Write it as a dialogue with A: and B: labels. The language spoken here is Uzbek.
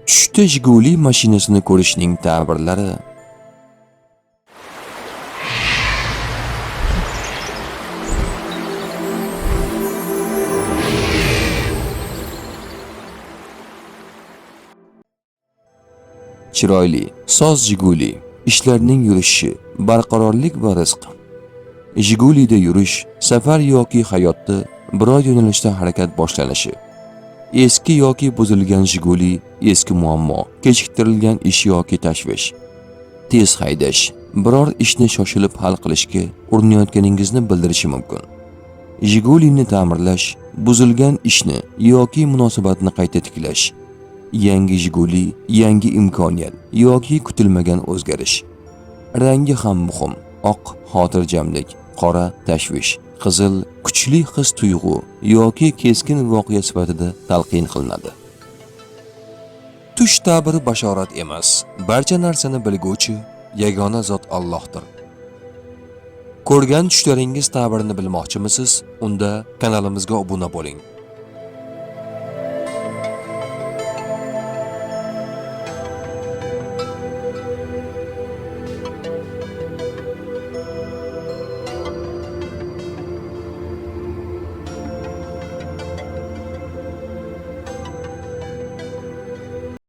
A: Tushda Jiguli mashinasini ko'rishning ta'birlari. Chiroyli, soz Jiguli, ishlarning yurishi, barqarorlik va rizq. Jigulida yurish, safar yoki hayotda biror yo'nalishda harakat boshlanishi. Eski yoki buzilgan Jiguli, eski muammo, kechiktirilgan ish yoki tashvish. Tez haydash, biror ishni shoshilib hal qilishga urinayotganingizni bildirishi mumkin. Jigulini ta'mirlash, buzilgan ishni yoki munosabatni qayta tiklash. Yangi Jiguli, yangi imkoniyat yoki kutilmagan o'zgarish. Rangi ham muhim. Oq xotirjamlik, qora tashvish, qizil kuchli his-tuyg'u yoki keskin voqea sifatida talqin qilinadi. Tush ta'biri bashorat emas, barcha narsani bilguvchi yagona zot Allohdir. Ko'rgan tushlaringiz ta'birini bilmoqchimisiz? Unda kanalimizga obuna bo'ling.